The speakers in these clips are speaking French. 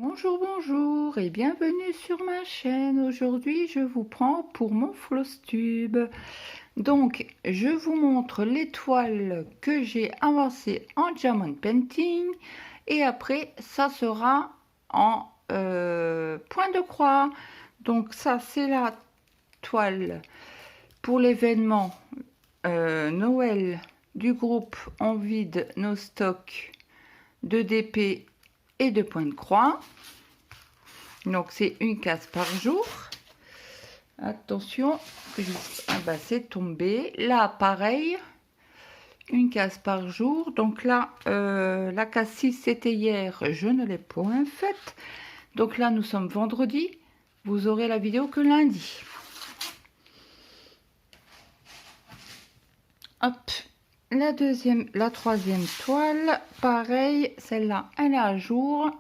Bonjour, bonjour et bienvenue sur ma chaîne. Aujourd'hui, je vous prends pour mon floss tube. Donc, je vous montre l'étoile que j'ai avancée en diamond painting et après, ça sera en point de croix. Donc, ça, c'est la toile pour l'événement Noël du groupe On vide nos stocks de DP et de point de croix. Donc c'est une case par jour. Attention, ah bah, c'est tombé. Là, pareil, une case par jour. Donc là, la case 6, c'était hier, je ne l'ai point faite. Donc là, nous sommes vendredi. Vous aurez la vidéo que lundi. Hop, la troisième toile, pareil, celle-là, elle est à jour.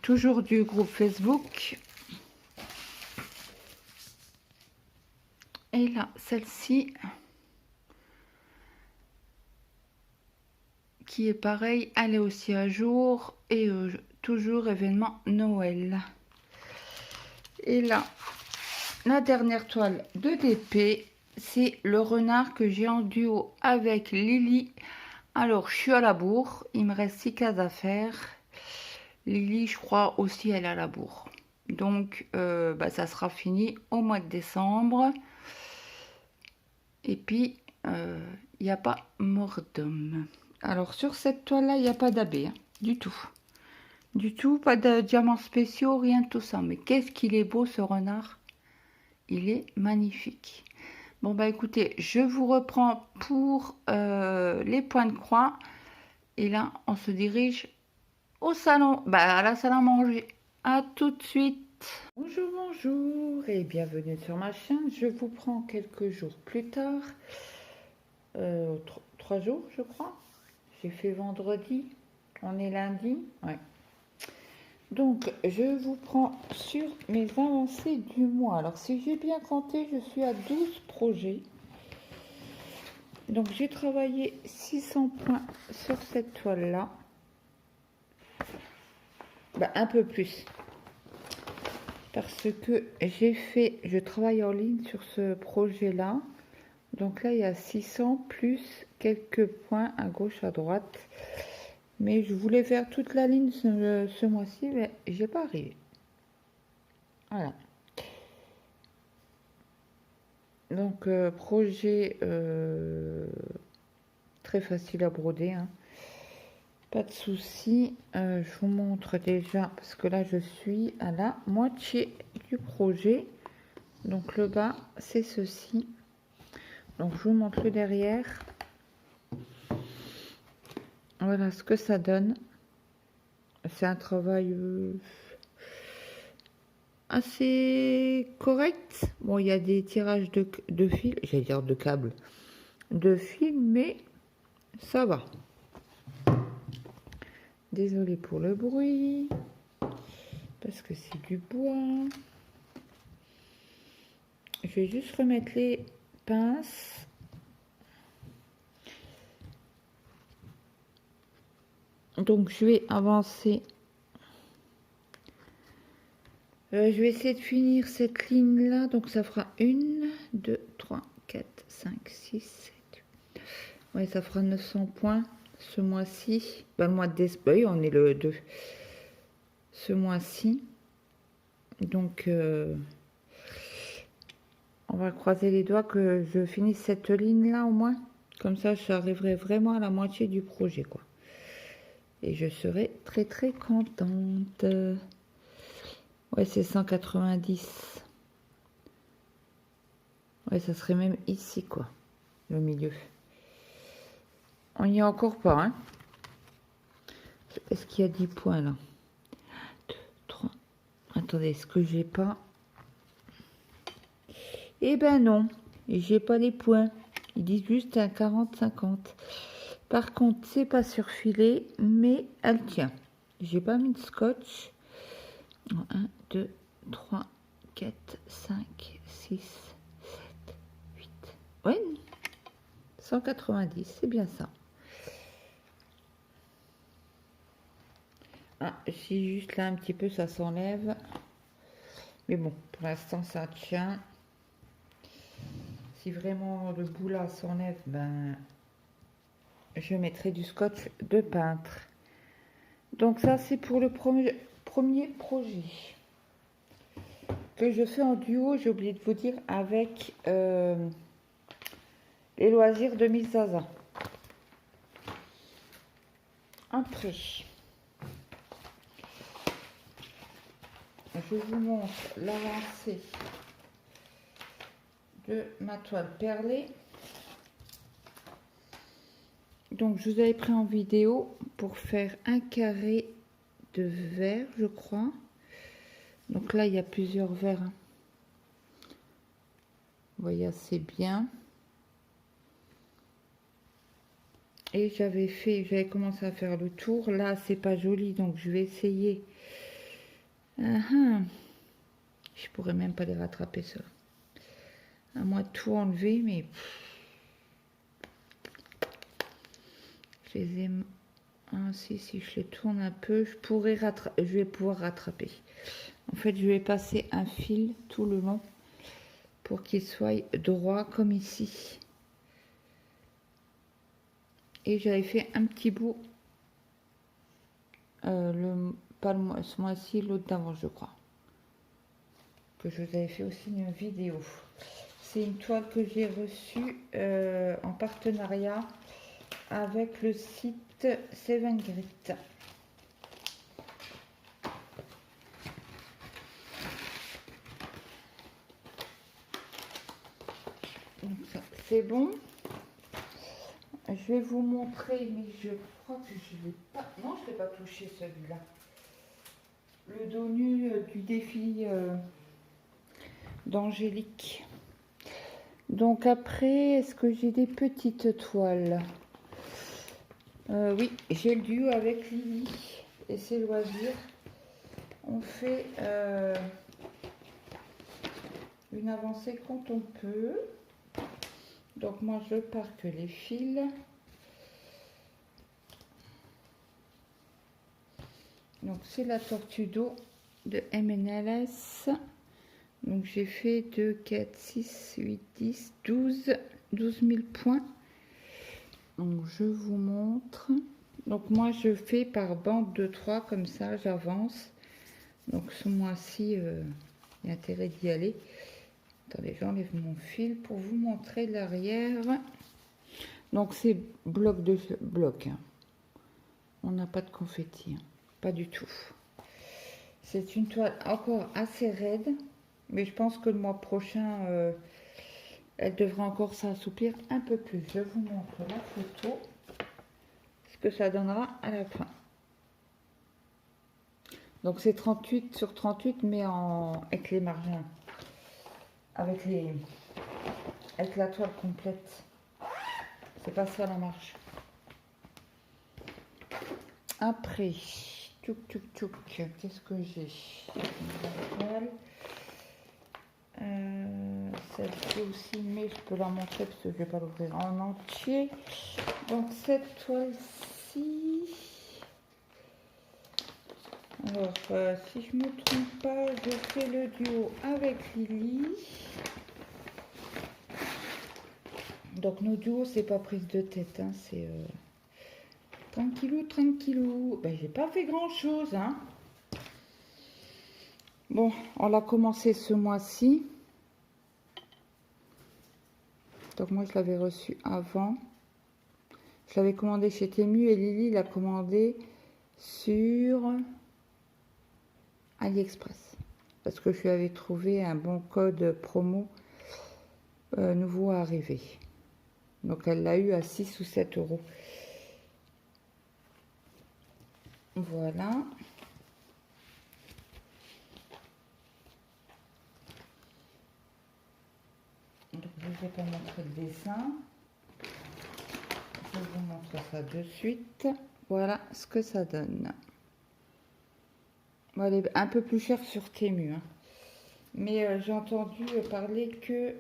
Toujours du groupe Facebook. Et là, celle-ci, qui est pareil, elle est aussi à jour et toujours événement Noël. Et là, la dernière toile de DP, c'est le renard que j'ai en duo avec Lily. Alors, je suis à la bourre, il me reste 6 cases à faire. Lily, je crois aussi, elle est à la bourre. Donc, ça sera fini au mois de décembre. Et puis, il n'y a pas mort d'homme. Alors, sur cette toile-là, il n'y a pas d'AB, hein, du tout. Du tout, pas de diamants spéciaux, rien de tout ça. Mais qu'est-ce qu'il est beau, ce renard. Il est magnifique. Bon, bah écoutez, je vous reprends pour les points de croix. Et là, on se dirige au salon, à la salle à manger. À tout de suite. Bonjour, bonjour et bienvenue sur ma chaîne. Je vous prends quelques jours plus tard. 3 jours, je crois. J'ai fait vendredi. On est lundi. Ouais. Donc, je vous prends sur mes avancées du mois. Alors, si j'ai bien compté, je suis à 12 projets. Donc, j'ai travaillé 600 points sur cette toile-là. Un peu plus. Parce que je travaille en ligne sur ce projet-là. Donc là, il y a 600 plus quelques points à gauche, à droite. Mais je voulais faire toute la ligne ce mois-ci, mais j'ai pas arrivé. Voilà. Donc, projet très facile à broder. Hein. Pas de souci. Je vous montre déjà, parce que là, je suis à la moitié du projet. Donc, le bas, c'est ceci. Donc, je vous montre le derrière. Voilà ce que ça donne. C'est un travail assez correct. Bon, il y a des tirages de fil, j'allais dire de câbles, de fil, mais ça va. Désolée pour le bruit, parce que c'est du bois. Je vais juste remettre les pinces. Donc, je vais avancer. Je vais essayer de finir cette ligne-là. Donc, ça fera 1, 2, 3, 4, 5, 6, 7, 8. Ouais, ça fera 900 points ce mois-ci. Le mois de décembre, on est le 2. Ce mois-ci. Donc, on va croiser les doigts que je finisse cette ligne-là au moins. Comme ça, j'arriverai vraiment à la moitié du projet, quoi. Et je serai très, très contente. Ouais, c'est 190. Ouais, ça serait même ici, quoi. Le milieu. On n'y est encore pas, hein. Est-ce qu'il y a 10 points, là? 2, 3. Attendez, est-ce que j'ai pas... Eh ben non, j'ai pas les points. Ils disent juste un 40-50. Par contre, c'est pas surfilé, mais elle tient. J'ai pas mis de scotch. 1, 2, 3, 4, 5, 6, 7, 8. Ouais, 190, c'est bien ça. Ah, si juste là un petit peu ça s'enlève. Mais bon, pour l'instant ça tient. Si vraiment le bout là s'enlève, ben je mettrai du scotch de peintre. Donc ça c'est pour le premier projet que je fais en duo, j'ai oublié de vous dire, avec les loisirs de Miss Zaza. Après, je vous montre l'avancée de ma toile perlée. Donc je vous avais pris en vidéo pour faire un carré de vert, je crois. Donc là il y a plusieurs verres, hein. Vous voyez assez bien. Et j'avais commencé à faire le tour. Là c'est pas joli, donc je vais essayer. Je pourrais même pas les rattraper ça. À moi de tout enlever, mais je les aime. Ah, si je les tourne un peu, je vais pouvoir rattraper. En fait, je vais passer un fil tout le long pour qu'il soit droit comme ici. Et j'avais fait un petit bout, pas ce mois-ci, l'autre d'avant, je crois. Que je vous avais fait aussi une vidéo. C'est une toile que j'ai reçue en partenariat avec le site Seven Grit. Donc ça, c'est bon. Je vais vous montrer, mais je crois que je ne l'ai pas... Non, je ne l'ai pas touché celui-là. Le dos nu du défi d'Angélique. Donc après, est-ce que j'ai des petites toiles? Oui, j'ai le duo avec Lily et ses loisirs. On fait une avancée quand on peut. Donc moi je pars que les fils. Donc c'est la tortue d'eau de MNLS. Donc j'ai fait 2, 4, 6, 8, 10, 12 000 points. Donc je vous montre. Donc moi je fais par bande de 3 comme ça, j'avance. Donc ce mois-ci, il y a intérêt d'y aller. Attendez, j'enlève mon fil pour vous montrer l'arrière. Donc c'est bloc de bloc, hein. On n'a pas de confetti, hein. Pas du tout. C'est une toile encore assez raide, mais je pense que le mois prochain, elle devrait encore s'assouplir un peu plus. Je vous montre la photo, ce que ça donnera à la fin. Donc c'est 38 sur 38, mais avec les margins, avec la toile complète. C'est pas ça la marche. Après, qu'est-ce que j'ai? Celle-ci aussi, mais je peux la montrer parce que je vais pas l'ouvrir en entier. Donc cette toile-ci, alors si je me trompe pas, je fais le duo avec Lily. Donc nos duos, c'est pas prise de tête, hein, c'est tranquillou, tranquillou. Ben, j'ai pas fait grand chose, hein. Bon, on l'a commencé ce mois-ci. Donc moi je l'avais reçu avant. Je l'avais commandé chez Temu et Lily l'a commandé sur AliExpress. Parce que je lui avais trouvé un bon code promo nouveau arrivé. Donc elle l'a eu à 6 ou 7 euros. Voilà. Donc je ne vais pas montrer le dessin. Je vous montre ça de suite. Voilà ce que ça donne. Bon, elle est un peu plus chère sur Temu, hein. Mais j'ai entendu parler que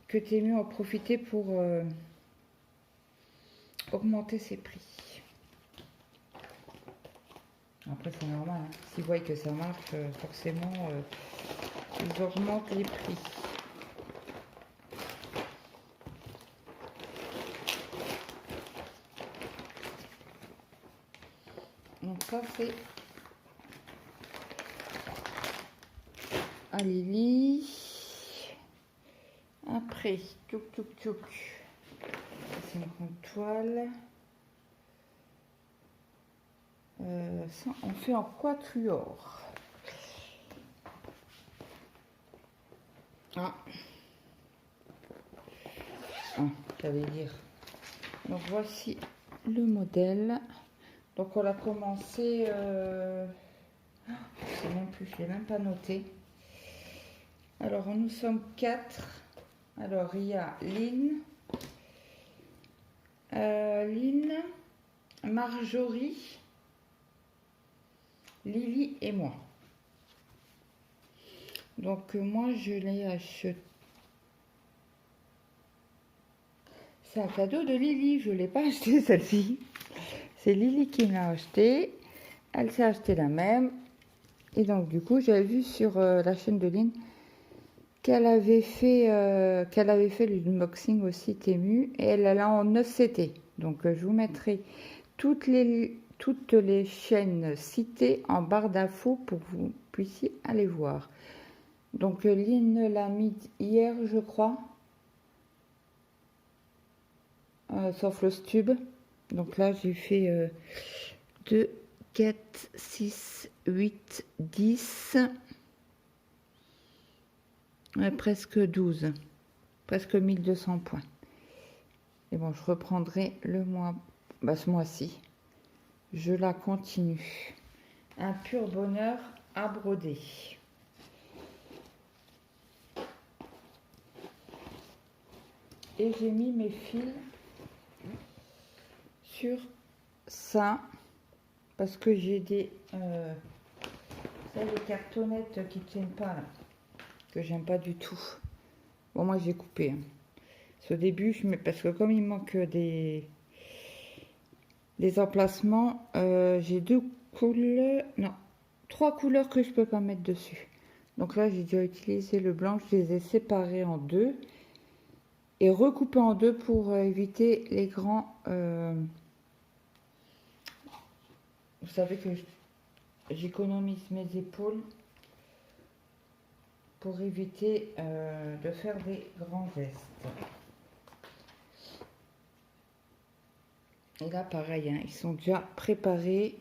Temu en profitait pour augmenter ses prix. Après, c'est normal, hein. S'ils voient que ça marche, forcément, ils augmentent les prix. Donc ça, c'est à Lily. Après, c'est une grande toile. Ça, on fait en quatuor. J'allais dire. Donc voici le modèle. Donc on a commencé. Je sais même plus, je l'ai même pas noté. Alors nous sommes 4. Alors il y a Lynn, Marjorie, Lily et moi. Donc moi je l'ai acheté. C'est un cadeau de Lily, je ne l'ai pas acheté celle-ci. C'est Lily qui l'a acheté. Elle s'est acheté la même. Et donc du coup j'avais vu sur la chaîne de Lynn qu'elle avait fait l'unboxing aussi Temu. Et elle a en 9CT. Donc je vous mettrai toutes les chaînes citées en barre d'infos pour que vous puissiez aller voir. Donc Lynn l'a mis hier, je crois, sauf le stube. Donc là, j'ai fait 2, 4, 6, 8, 10, presque 12, presque 1200 points. Et bon, je reprendrai le mois, ce mois-ci. Je la continue. Un pur bonheur à broder. Et j'ai mis mes fils sur ça parce que j'ai des les cartonnettes qui tiennent pas là, que j'aime pas du tout. Bon, moi j'ai coupé, hein. Au début parce que comme il manque des emplacements, j'ai 3 couleurs que je peux pas mettre dessus. Donc là j'ai déjà utilisé le blanc, je les ai séparés en 2 et recoupés en 2 pour éviter les grands. Vous savez que j'économise mes épaules pour éviter de faire des grands gestes. Et là pareil, hein, ils sont déjà préparés,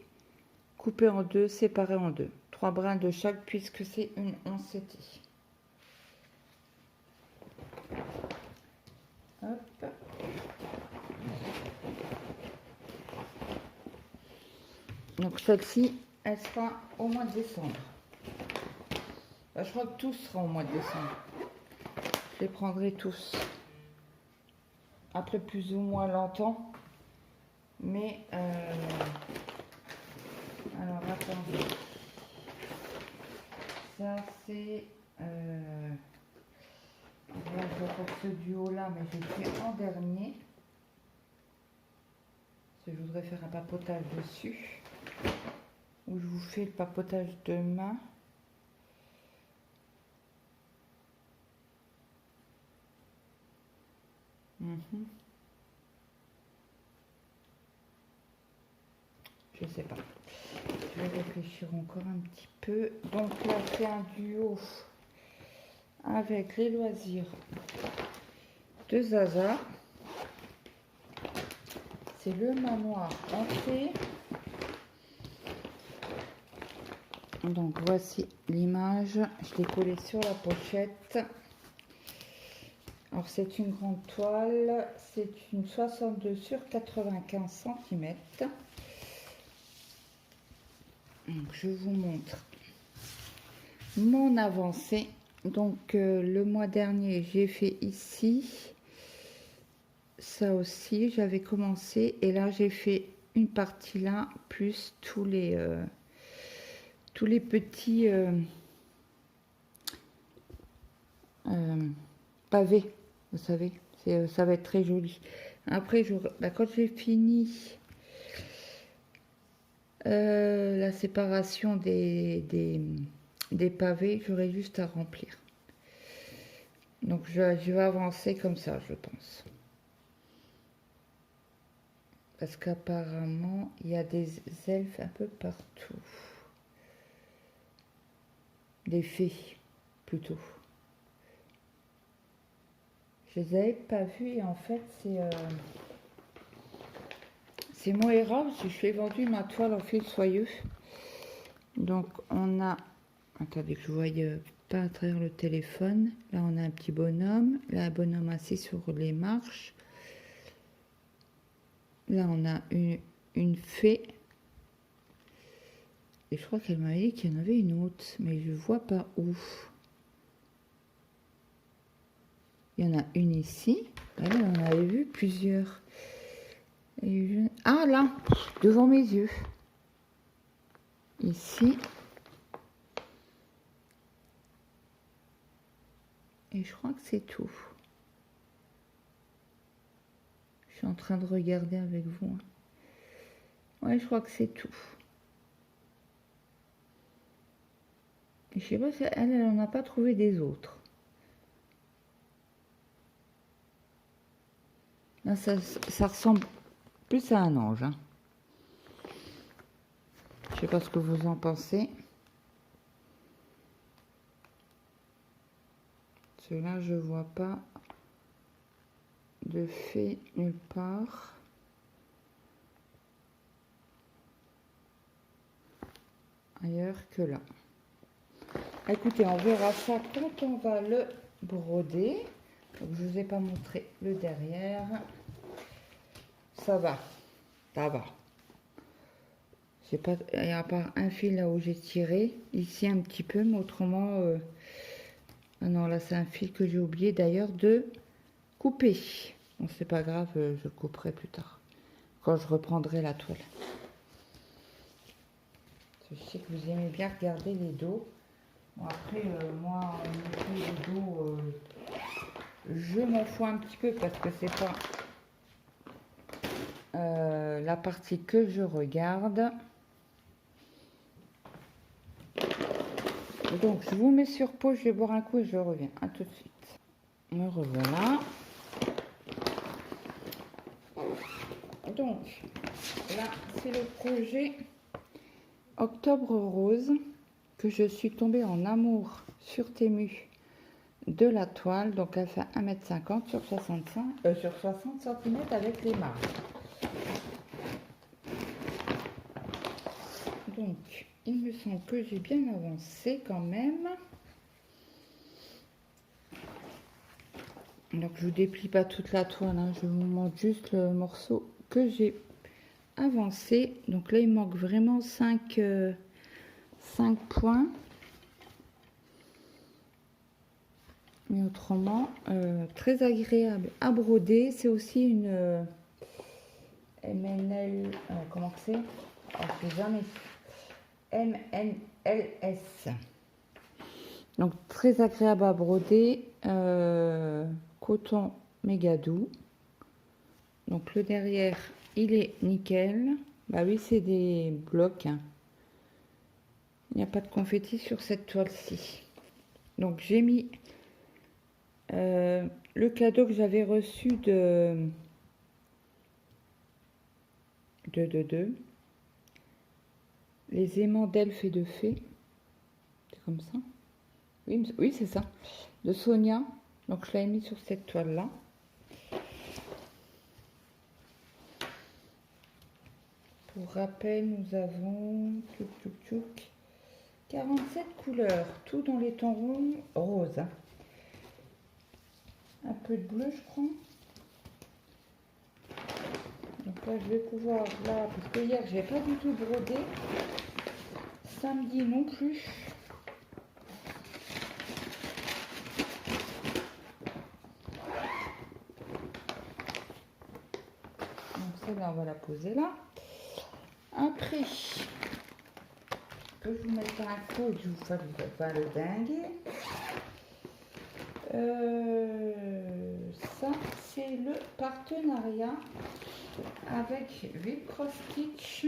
coupés en 2, séparés en 2. 3 brins de chaque puisque c'est une 11CT. Hop. Donc celle-ci, elle sera au mois de décembre. Je crois que tout sera au mois de décembre. Je les prendrai tous. Après plus ou moins longtemps. Mais alors attendez. Ça c'est je vais ce duo là, mais je l'ai fait en dernier. Parce que je voudrais faire un papotage dessus. Où je vous fais le papotage demain. Je sais pas. Je vais réfléchir encore un petit peu. Donc là, c'est un duo avec les loisirs de Zaza. C'est le manoir hanté. Donc voici l'image. Je l'ai collée sur la pochette. Alors c'est une grande toile. C'est une 62 sur 95 cm. Donc, je vous montre mon avancée. Donc le mois dernier j'ai fait ici, ça aussi j'avais commencé, et là j'ai fait une partie là plus tous les petits pavés, vous savez, ça va être très joli. Après, quand j'ai fini la séparation des pavés, j'aurai juste à remplir. Donc je vais avancer comme ça, je pense. Parce qu'apparemment, il y a des elfes un peu partout. Des fées, plutôt. Je les avais pas vus et en fait, c'est Moira, parce que je fais vendu ma toile en fil soyeux. Donc on a... Attendez que je voie pas à travers le téléphone. Là, on a un petit bonhomme. Là, un bonhomme assis sur les marches. Là, on a une fée. Et je crois qu'elle m'a dit qu'il y en avait une autre, mais je vois pas où. Il y en a une ici. Là, on en avait vu plusieurs. Ah, là, devant mes yeux. Ici. Et je crois que c'est tout. Je suis en train de regarder avec vous. Ouais, je crois que c'est tout. Et je sais pas si elle n'en a pas trouvé des autres. Là, ça ressemble plus à un ange. Hein. Je sais pas ce que vous en pensez. Celui-là, je vois pas de fée nulle part. Ailleurs que là. Écoutez, on verra ça quand on va le broder. Donc, je vous ai pas montré le derrière. Ça va. Ça va. Il n'y a pas un fil là où j'ai tiré. Ici un petit peu, mais autrement... Ah non, là c'est un fil que j'ai oublié d'ailleurs de couper. Bon, c'est pas grave, je le couperai plus tard. Quand je reprendrai la toile. Je sais que vous aimez bien regarder les dos. Bon, après, moi, les dos, je m'en fous un petit peu parce que c'est pas la partie que je regarde. Donc, je vous mets sur pause, je vais boire un coup et je reviens. À tout de suite. Me revoilà. Donc, là, c'est le projet Octobre Rose que je suis tombée en amour sur Temu de la toile. Donc, elle fait 1,50 m sur 65, sur 60 cm avec les marges. Donc, il me semble que j'ai bien avancé quand même. Donc, je vous déplie pas toute la toile, hein, je vous montre juste le morceau que j'ai avancé. Donc là, il manque vraiment 5 points. Mais autrement, très agréable à broder. C'est aussi une MNL, comment c'est? Oh, je sais jamais. MNLS. Donc très agréable à broder. Coton méga doux. Donc le derrière, il est nickel. Bah oui, c'est des blocs. Hein. Il n'y a pas de confetti sur cette toile-ci. Donc j'ai mis le cadeau que j'avais reçu de les aimants d'elfes et de fées. C'est comme ça. Oui, oui c'est ça. De Sonia. Donc je l'ai mis sur cette toile-là. Pour rappel, nous avons 47 couleurs, tout dans les tons roses. Un peu de bleu, je crois. Donc là, je vais pouvoir, là, parce que hier, j'ai pas du tout brodé. Samedi non plus. Donc celle-là, on va la poser là. Après, que je vous mette un coup et que je vous fasse pas le dingue. ça, c'est le partenariat avec Velcro Stitch,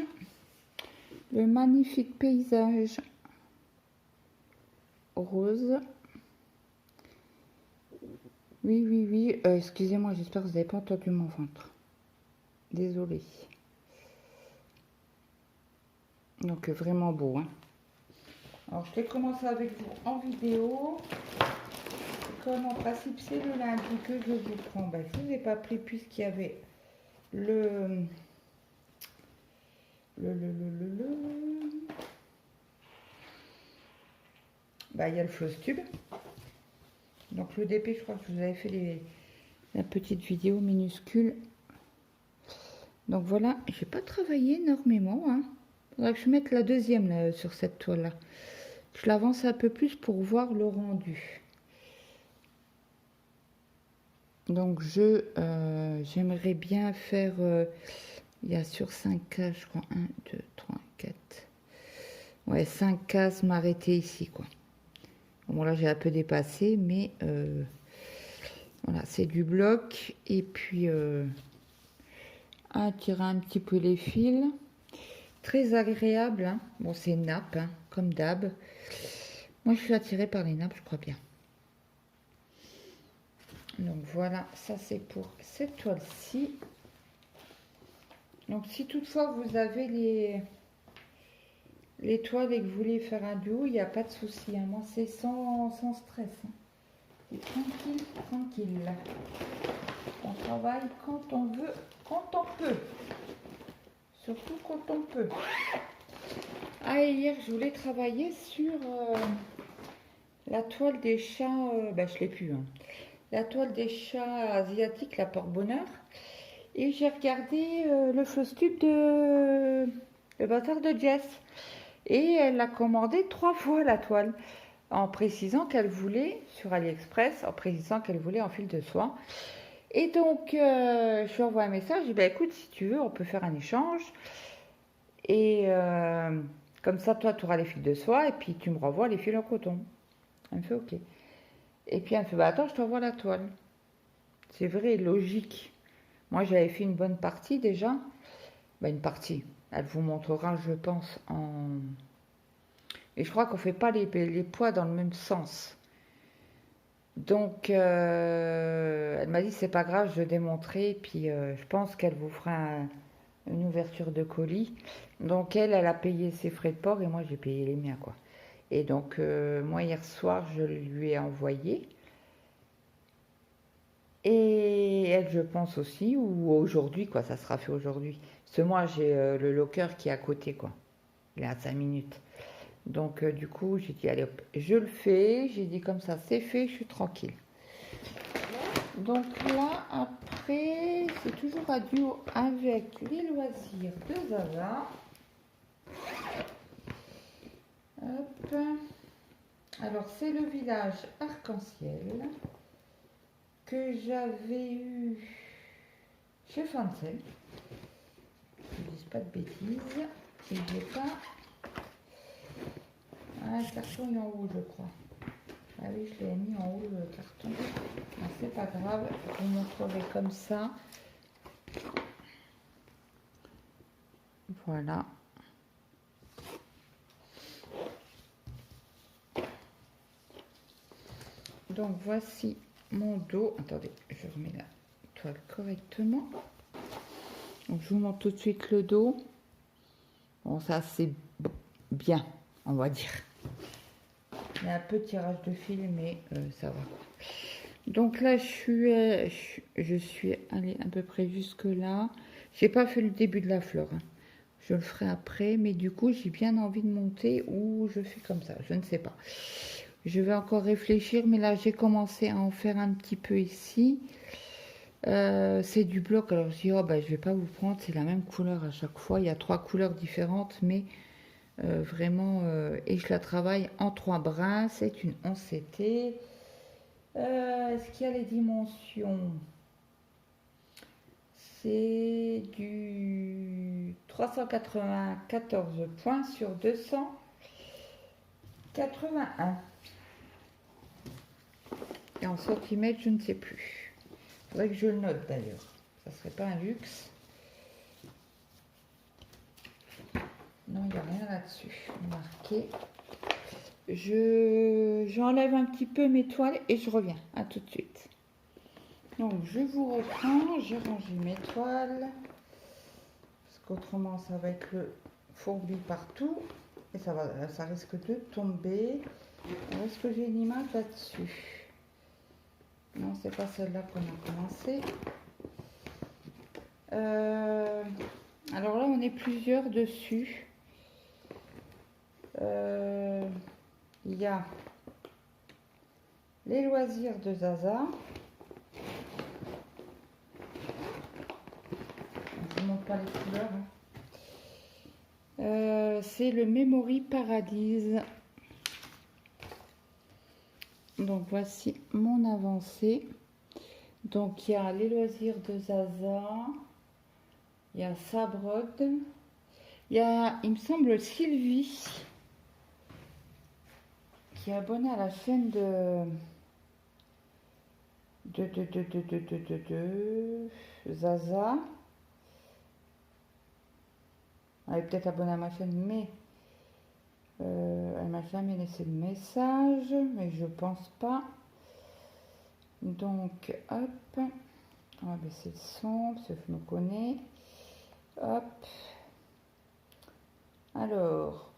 le magnifique paysage rose. Oui, oui, oui. Excusez-moi, j'espère que vous n'avez pas entendu mon ventre. Désolée. Donc, vraiment beau, hein. Alors, je vais commencer avec vous en vidéo. Comme en principe, c'est le lundi que je vous prends. Ben, je ne vous ai pas pris puisqu'il y avait bah, il y a le floss tube. Donc le DP, je crois que je vous avais fait la petite vidéo minuscule. Donc voilà, j'ai pas travaillé énormément, hein. Faudrait que je mette la deuxième là, sur cette toile là. Je l'avance un peu plus pour voir le rendu. Donc j'aimerais bien faire, il y a sur 5 cases, je crois, 1, 2, 3, 4. Ouais, 5 cases, m'arrêter ici, quoi. Bon, là, j'ai un peu dépassé, mais voilà, c'est du bloc. Et puis, tirer un petit peu les fils. Très agréable, hein. Bon, c'est une nappe, hein, comme d'hab. Moi, je suis attirée par les nappes, je crois bien. Donc, voilà, ça, c'est pour cette toile-ci. Donc, si toutefois, vous avez les toiles et que vous voulez faire un duo, il n'y a pas de souci, hein. Moi, c'est sans stress, hein. C'est tranquille, tranquille. On travaille quand on veut, quand on peut. Surtout quand on peut. Ah, et hier, je voulais travailler sur la toile des chats. Ben, je l'ai plus, hein. La toile des chats asiatiques, la porte-bonheur. Et j'ai regardé le floss tube de le bâtard de Jess. Et elle a commandé 3 fois la toile. En précisant qu'elle voulait, sur AliExpress, en précisant qu'elle voulait en fil de soie. Et donc, je lui envoie un message, je dis, bah, écoute, si tu veux, on peut faire un échange. Et comme ça, toi, tu auras les fils de soie, et puis tu me renvoies les fils en coton. Elle me fait, ok. Et puis, elle me fait, bah, attends, je t'envoie la toile. C'est vrai, logique. Moi, j'avais fait une bonne partie déjà. Bah, une partie. Elle vous montrera, je pense, en... Et je crois qu'on ne fait pas les poids dans le même sens. Donc, elle m'a dit, c'est pas grave, je démontrerai. Puis, je pense qu'elle vous fera une ouverture de colis. Donc, elle a payé ses frais de port et moi, j'ai payé les miens, quoi. Et donc, moi, hier soir, je lui ai envoyé. Et elle, je pense aussi, ou aujourd'hui, quoi, ça sera fait aujourd'hui. Parce que moi, j'ai le locker qui est à côté, quoi. Il est à 5 minutes. Donc, du coup, j'ai dit, allez hop, je le fais. J'ai dit, comme ça, c'est fait, je suis tranquille. Donc là, après, c'est toujours à duo avec les loisirs de Zaza. Hop. Alors, c'est le village arc-en-ciel que j'avais eu chez Fancel. Je ne dis pas de bêtises. Et j'ai pas... Ah, le carton est en haut, je crois. Ah oui, je l'ai mis en haut, le carton. C'est pas grave, je vous montrerai comme ça. Voilà. Donc, voici mon dos. Attendez, je remets la toile correctement. Donc, je vous montre tout de suite le dos. Bon, ça, c'est bien, on va dire. Il y a un peu de tirage de fil, mais ça va. Donc là, je suis allée à peu près jusque là. J'ai pas fait le début de la fleur, hein. Je le ferai après, mais du coup, j'ai bien envie de monter ou je fais comme ça. Je ne sais pas. Je vais encore réfléchir, mais là, j'ai commencé à en faire un petit peu ici. C'est du bloc. Alors, je dis, oh, bah, je vais pas vous prendre. C'est la même couleur à chaque fois. Il y a 3 couleurs différentes, mais vraiment, et je la travaille en 3 brins. C'est une 11 CT. Est-ce qu'il y a les dimensions? C'est du 394 points sur 281. Et en centimètres, je ne sais plus. Faudrait que je le note d'ailleurs. Ça serait pas un luxe. Non, il n'y a rien là-dessus. Marqué. J'enlève un petit peu mes toiles et je reviens. À tout de suite. Donc je vous reprends. J'ai rangé mes toiles. Parce qu'autrement ça va être le fourbi partout. Et ça risque de tomber. Est-ce que j'ai une image là-dessus? Non, c'est pas celle-là qu'on a commencé. Alors là, on est plusieurs dessus. Il y a les loisirs de Zaza. Je ne montre pas les couleurs. C'est le Memory Paradise. Donc voici mon avancée. Donc il y a les loisirs de Zaza. Il y a Sabrode. Il y a, il me semble, Sylvie qui est abonnée à la chaîne de Zaza. Elle est peut-être abonnée à ma chaîne, mais elle m'a jamais laissé de message, mais je pense pas. Donc, hop, on va baisser le son, parce que je me connais. Hop. Alors,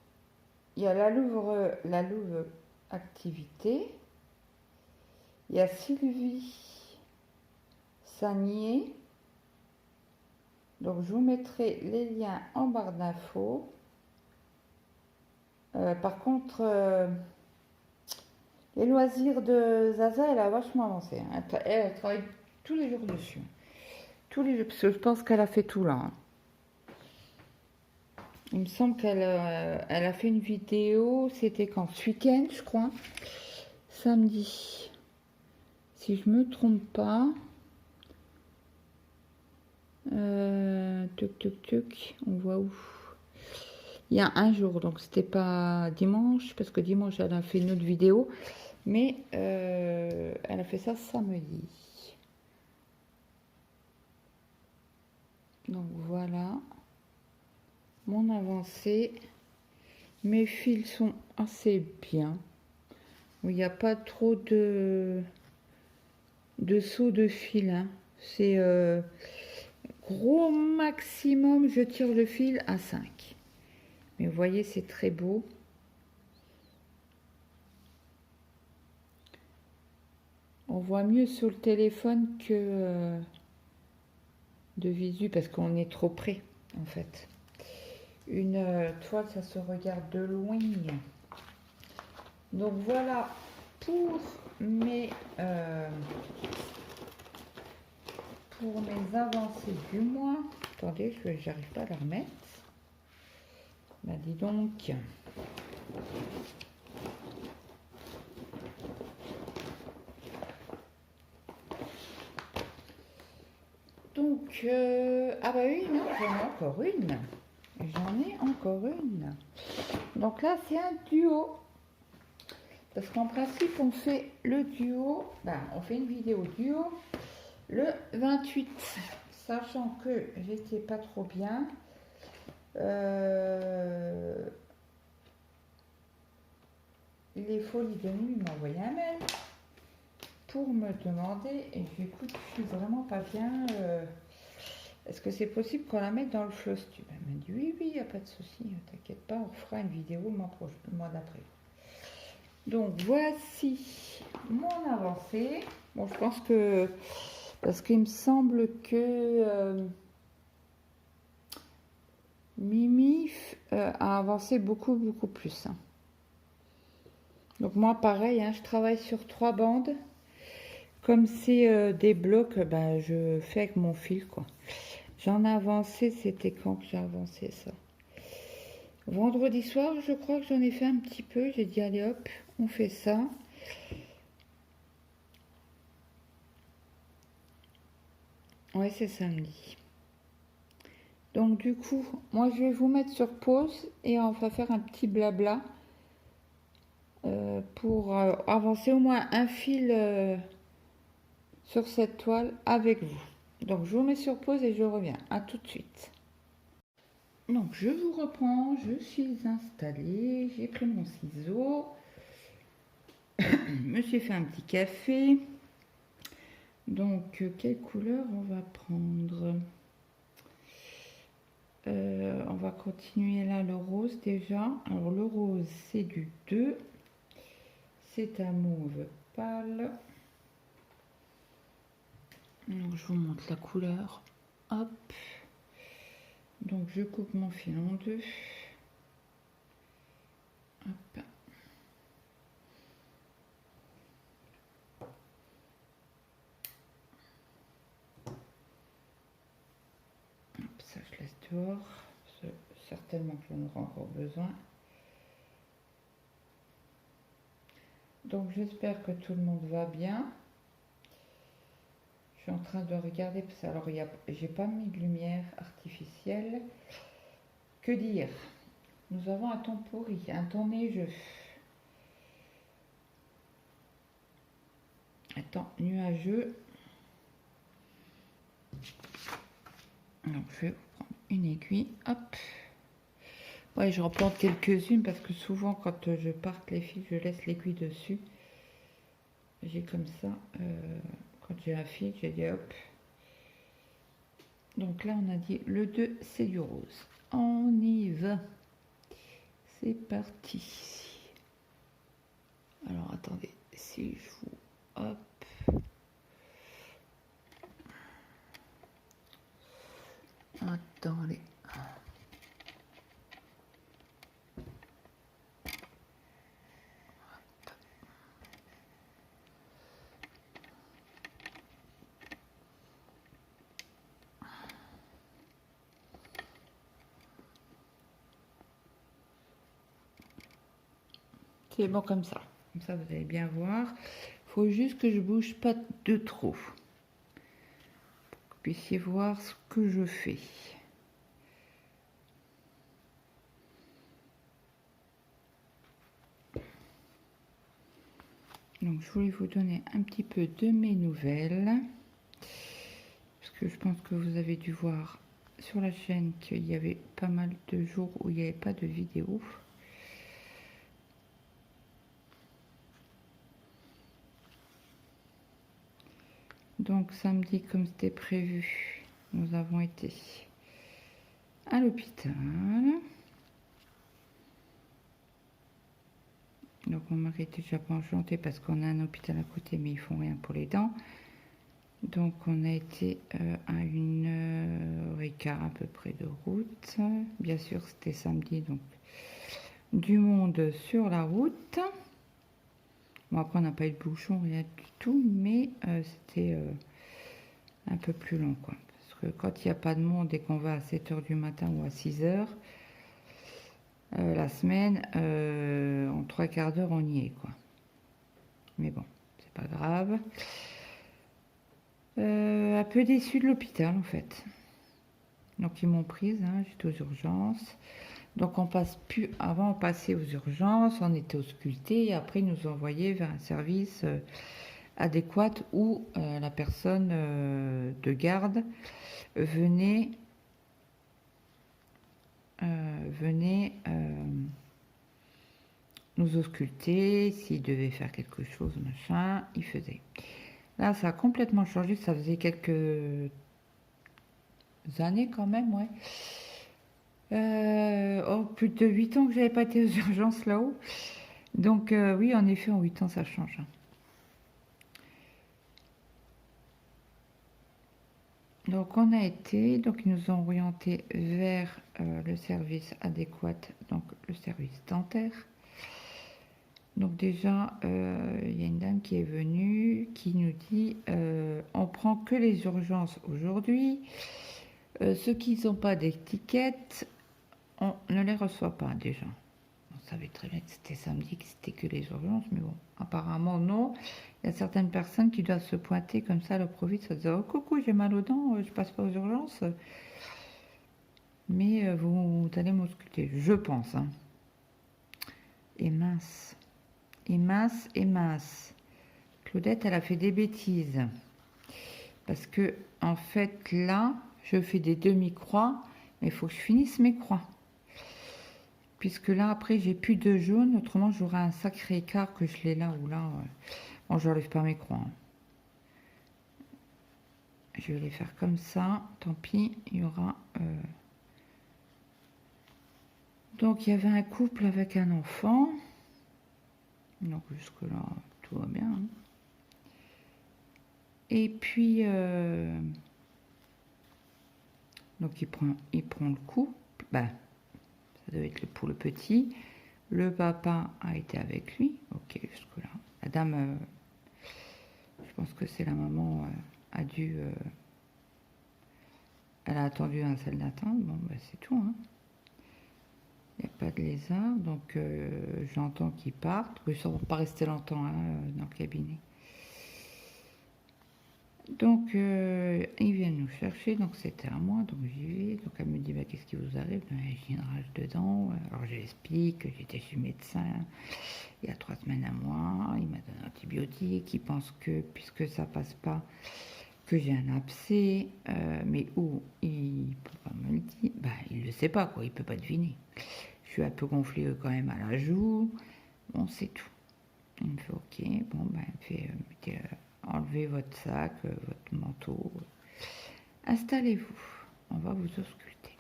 il y a la Louve activité. Il y a Sylvie Sagnier. Donc, je vous mettrai les liens en barre d'infos. Par contre, les loisirs de Zaza, elle a vachement avancé. Hein. Elle travaille tous les jours dessus. Tous les jours, parce que je pense qu'elle a fait tout là. Hein. Il me semble qu'elle elle a fait une vidéo, c'était quand? Ce week-end, je crois. Samedi. Si je me trompe pas. Tuc, on voit où? Il y a un jour, donc c'était pas dimanche, parce que dimanche elle a fait une autre vidéo, mais elle a fait ça samedi. Donc voilà mon avancée. Mes fils sont assez bien. Il n'y a pas trop de sauts de fil. Hein. C'est gros maximum, je tire le fil à 5. Mais vous voyez, c'est très beau. On voit mieux sur le téléphone que de visu parce qu'on est trop près en fait. Une toile, ça se regarde de loin. Donc voilà pour mes avancées du mois. Attendez, j'arrive pas à la remettre. Bah dis donc. Donc, ah bah oui, non, j'en ai encore une. J'en ai encore une. Donc là, c'est un duo. Parce qu'en principe, on fait le duo, ben, on fait une vidéo duo le 28. Sachant que j'étais pas trop bien. Les Folies de Nuit m'ont envoyé un mail pour me demander, et j'écoute, je suis vraiment pas bien. Est-ce que c'est possible qu'on la mette dans le Flosstube? Elle m'a dit oui, il n'y a pas de souci, t'inquiète pas, on fera une vidéo le mois d'après. Donc voici mon avancée. Bon, je pense que, parce qu'il me semble que Mimi a avancé beaucoup plus. Hein. Donc moi pareil, hein, je travaille sur 3 bandes. Comme c'est des blocs, ben, je fais avec mon fil quoi. J'en ai avancé, c'était quand que j'ai avancé ça? Vendredi soir, je crois que j'en ai fait un petit peu. J'ai dit allez hop, on fait ça. Ouais, c'est samedi. Donc du coup, moi je vais vous mettre sur pause et on va faire un petit blabla pour avancer au moins un fil sur cette toile avec vous. Donc je vous mets sur pause et je reviens. À tout de suite. Donc je vous reprends, je suis installée, j'ai pris mon ciseau, je me suis fait un petit café. Donc quelle couleur on va prendre? On va continuer là le rose déjà. Alors le rose c'est du 2, c'est un mauve pâle. Donc je vous montre la couleur. Hop. Donc je coupe mon fil en deux. Hop. Hop, ça je laisse dehors. Certainement que j'en aurai encore besoin. Donc j'espère que tout le monde va bien. Je suis en train de regarder parce que alors j'ai pas mis de lumière artificielle. Que dire? Nous avons un temps pourri, un temps neigeux. Un temps nuageux. Donc je vais prendre une aiguille. Hop. Ouais, je replante quelques-unes parce que souvent quand je parte les fils, je laisse l'aiguille dessus. J'ai comme ça, quand j'ai un fil, j'ai dit hop. Donc là, on a dit le 2, c'est du rose. On y va. C'est parti. Alors, attendez, si je vous... Hop. Attendez. C'est bon comme ça. Comme ça, vous allez bien voir. Il faut juste que je bouge pas de trop. Pour que vous puissiez voir ce que je fais. Donc, je voulais vous donner un petit peu de mes nouvelles. Parce que je pense que vous avez dû voir sur la chaîne qu'il y avait pas mal de jours où il n'y avait pas de vidéo. Donc samedi, comme c'était prévu, nous avons été à l'hôpital. Donc mon mari était déjà pas enchanté parce qu'on a un hôpital à côté, mais ils font rien pour les dents. Donc on a été à 1h15 à peu près de route. Bien sûr c'était samedi, donc du monde sur la route. Bon après on n'a pas eu de bouchon, rien du tout, mais c'était un peu plus long quoi. Parce que quand il n'y a pas de monde et qu'on va à 7h du matin ou à 6h, la semaine, en 3/4 d'heure on y est quoi. Mais bon, c'est pas grave. Un peu déçue de l'hôpital en fait. Donc ils m'ont prise, hein, j'étais aux urgences. Donc on passe plus, avant on passait aux urgences, on était ausculté et après ils nous envoyaient vers un service adéquat où la personne de garde venait nous ausculter, s'il devait faire quelque chose, machin, il faisait. Là ça a complètement changé, ça faisait quelques années quand même, ouais. Plus de 8 ans que j'avais pas été aux urgences là-haut. Donc oui, en effet, en 8 ans, ça change. Donc on a été, donc ils nous ont orientés vers le service adéquat, donc le service dentaire. Donc déjà, il y a une dame qui est venue, qui nous dit, on prend que les urgences aujourd'hui. Ceux qui n'ont pas d'étiquette, on ne les reçoit pas déjà. On savait très bien que c'était samedi, que c'était que les urgences, mais bon, apparemment non. Il y a certaines personnes qui doivent se pointer comme ça à l'improviste, se dire oh coucou, j'ai mal aux dents, je passe pas aux urgences. Mais vous allez m'ausculter, je pense. Hein. Et mince, et mince, et mince. Claudette, elle a fait des bêtises. Parce que, en fait, là, je fais des demi-croix, mais il faut que je finisse mes croix. Puisque là, après, j'ai plus de jaune, autrement, j'aurai un sacré écart que je l'ai là ou là. Bon, je n'enlève pas mes croix. Hein. Je vais les faire comme ça, tant pis, il y aura... Donc, il y avait un couple avec un enfant. Donc, jusque-là, tout va bien. Hein. Et puis, donc, il prend le coup. Ben, ça devait être pour le petit. Le papa a été avec lui. Ok, jusque-là. La dame, je pense que c'est la maman, a dû... elle a attendu un salle d'attente. Bon, ben, c'est tout. Hein. Il n'y a pas de lézard. Donc, j'entends qu'ils partent. Ils ne vont pas rester longtemps hein, dans le cabinet. Donc, ils viennent nous chercher, donc c'était à moi, donc j'y vais. Donc, elle me dit, bah, qu'est-ce qui vous arrive? Ben, j'ai une rage dedans. Alors, j'explique que j'étais chez le médecin il y a 3 semaines à moi. Il m'a donné un antibiotique. Il pense que, puisque ça passe pas, que j'ai un abcès. Mais où? Il peut pas me le dire. Bah, il le sait pas, quoi. Il peut pas deviner. Je suis un peu gonflée quand même à la joue. Bon, c'est tout. Il me fait, ok. Bon, ben, il me fait, mettez... enlevez votre sac, votre manteau. Installez-vous. On va vous ausculter.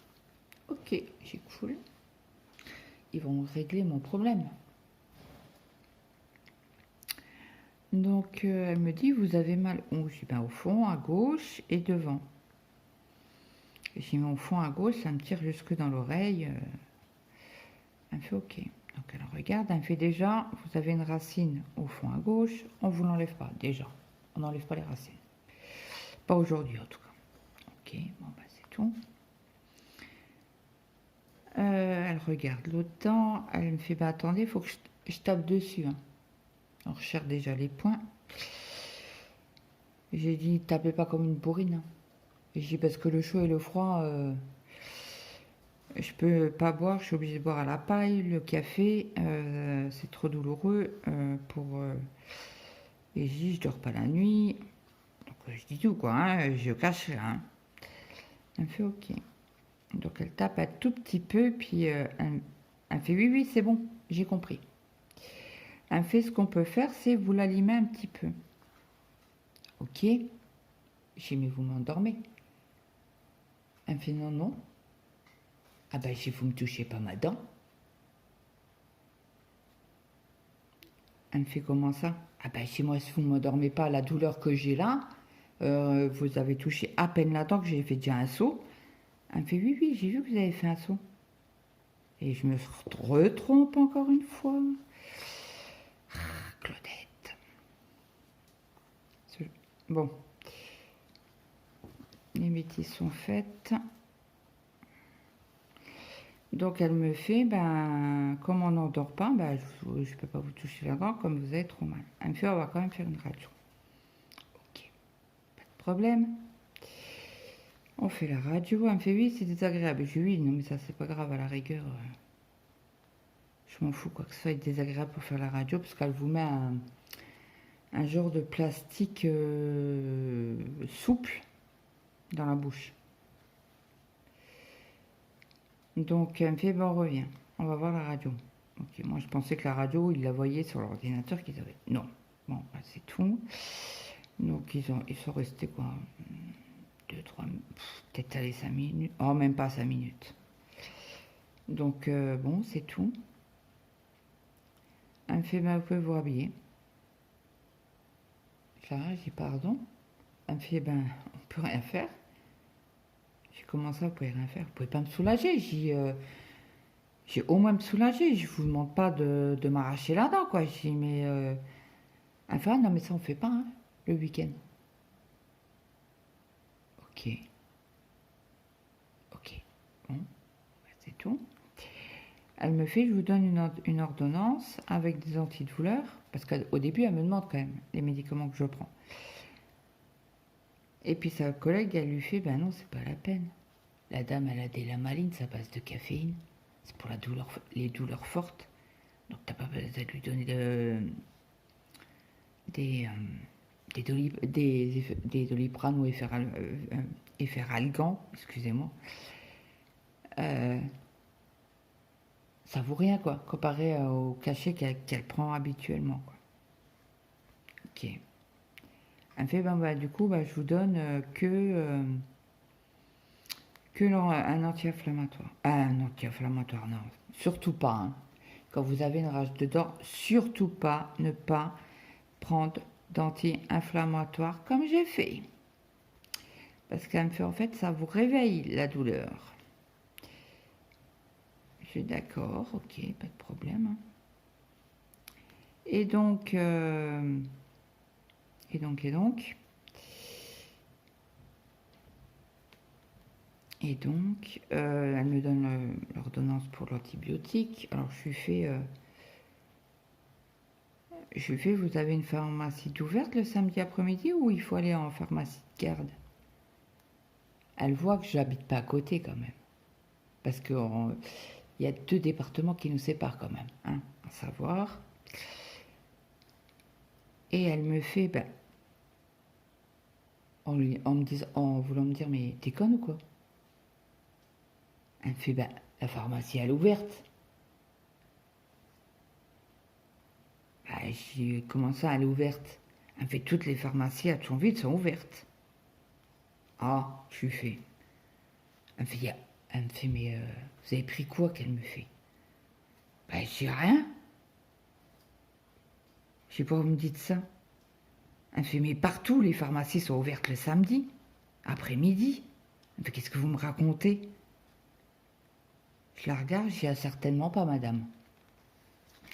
Ok, j'ai cool. Ils vont régler mon problème. Donc, elle me dit, vous avez mal où? Je dis, ben, au fond, à gauche et devant. J'ai mis au fond à gauche, ça me tire jusque dans l'oreille. Elle me fait ok. Donc, elle regarde, elle me fait déjà, vous avez une racine au fond à gauche, on ne vous l'enlève pas, déjà. On n'enlève pas les racines. Pas aujourd'hui, en tout cas. Ok, bon, bah, c'est tout. Elle regarde l'autre dent. Elle me fait, bah, attendez, il faut que je tape dessus. Hein. On recherche déjà les points. J'ai dit, tapez pas comme une bourrine. Hein. J'ai dit, parce que le chaud et le froid, je peux pas boire, je suis obligée de boire à la paille. Le café, c'est trop douloureux pour... et j'ai dit, je dors pas la nuit. Donc, je dis tout, quoi. Hein, je cache rien. Hein. Elle me fait, ok. Donc, elle tape un tout petit peu, puis elle fait, oui, oui, c'est bon, j'ai compris. Elle me fait, ce qu'on peut faire, c'est vous la limer un petit peu. Ok. J'ai dit, mais vous m'endormez. Elle me fait, non, non. Ah ben, si vous me touchez pas ma dent. Elle me fait, comment ça? Ah ben, si moi, si vous ne m'endormez pas, la douleur que j'ai là, vous avez touché à peine la dent, que j'ai fait déjà un saut. Elle me fait, oui, oui, j'ai vu que vous avez fait un saut. Et je me retrompe encore une fois. Ah, Claudette. Bon. Les bêtises sont faites. Donc elle me fait, ben, comme on n'endort pas, ben, je ne peux pas vous toucher la dent comme vous avez trop mal. Elle me fait, on va quand même faire une radio. Ok, pas de problème. On fait la radio. Elle me fait, oui, c'est désagréable. Je dis, oui, non, mais ça, c'est pas grave, à la rigueur. Je m'en fous, quoi, que ce soit désagréable pour faire la radio, parce qu'elle vous met un genre de plastique souple dans la bouche. Donc, elle me fait, bon, on revient. On va voir la radio. Ok, moi, je pensais que la radio, ils la voyaient sur l'ordinateur qu'ils avaient. Non. Bon, bah, c'est tout. Donc, ils sont restés, quoi, 2, 3, peut-être aller 5 minutes. Oh, même pas 5 minutes. Donc, bon, c'est tout. Elle me fait, bah, vous pouvez vous habiller. J'arrête, je dis, pardon. Elle me fait, ben, on peut rien faire. J'ai commencé, vous pouvez rien faire. Vous pouvez pas me soulager. J'ai au moins me soulager. Je vous demande pas de m'arracher la dent, quoi. J'ai dit, mais. Elle fait, ah, non, mais ça, on fait pas, hein, le week-end. Ok. Ok. Bon, c'est tout. Elle me fait, je vous donne une ordonnance avec des antidouleurs. Parce qu'au début, elle me demande quand même les médicaments que je prends. Et puis sa collègue, elle lui fait, ben non, c'est pas la peine. La dame, elle a des lamalines, ça passe de caféine. C'est pour les douleurs fortes. Donc t'as pas besoin de lui donner des des Doliprane ou Efferalgan, excusez-moi, ça vaut rien, quoi, comparé au cachet qu'elle prend habituellement, quoi. Ok. Elle fait, du coup, je vous donne un anti-inflammatoire. Un anti-inflammatoire, non, surtout pas, hein. Quand vous avez une rage de dents, surtout pas ne pas prendre d'anti-inflammatoire comme j'ai fait. Parce qu'elle me fait, en fait, ça vous réveille la douleur. Je suis d'accord, ok, pas de problème. Et donc, elle me donne l'ordonnance pour l'antibiotique. Alors, je lui fais, vous avez une pharmacie ouverte le samedi après-midi ou il faut aller en pharmacie de garde? Elle voit que je n'habite pas à côté quand même. Parce qu'il y a 2 départements qui nous séparent quand même, hein, à savoir. Et elle me fait, en voulant me dire, mais t'es conne ou quoi? Elle me fait, la pharmacie elle est ouverte. J'ai commencé à elle est ouverte. Elle me fait, toutes les pharmacies à Thionville sont ouvertes. Ah, je lui fais. Elle me fait, mais vous avez pris quoi qu'elle me fait? Je dis rien. Je sais pas, vous me dites ça. Elle me fait, mais partout les pharmacies sont ouvertes le samedi, après-midi. Elle me fait, qu'est-ce que vous me racontez? Je la regarde, je dis, certainement pas, madame.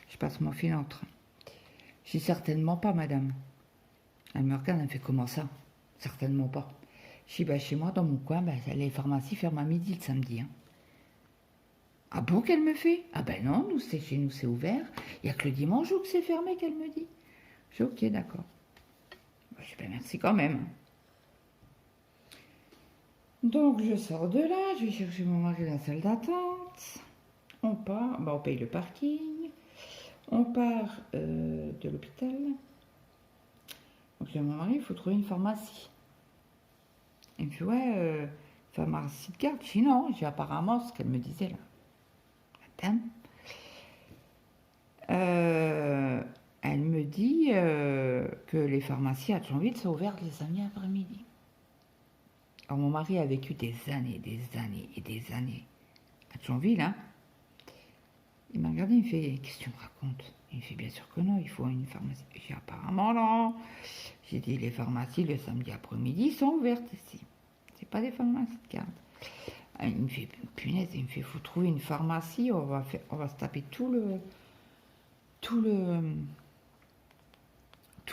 Je passe mon filantre. Je dis, certainement pas, madame. Elle me regarde, elle me fait, comment ça? Certainement pas. Je dis, chez moi, dans mon coin, les pharmacies ferment à midi le samedi. Hein. Ah bon, qu'elle me fait? Ah non, chez nous, c'est ouvert. Il n'y a que le dimanche où c'est fermé, qu'elle me dit. Je dis, ok, d'accord. Je dis, merci quand même. Donc, je sors de là, je vais chercher mon mari dans la salle d'attente. On part, on paye le parking. On part de l'hôpital. Donc, je dis à mon mari, il faut trouver une pharmacie. Il me dit, ouais, pharmacie de garde. Je dis, non, j'ai apparemment ce qu'elle me disait là. Madame. Elle me dit que les pharmacies à Thionville sont ouvertes les samedis après-midi. Alors, mon mari a vécu des années et des années à Thionville, hein. Il m'a regardé, il me fait, qu'est-ce que tu me racontes? Il me fait, bien sûr que non, il faut une pharmacie. J'ai dit, apparemment non. J'ai dit, les pharmacies le samedi après-midi sont ouvertes ici. C'est pas des pharmacies de garde. Il me fait, punaise, il me fait, faut trouver une pharmacie, on va se taper tout le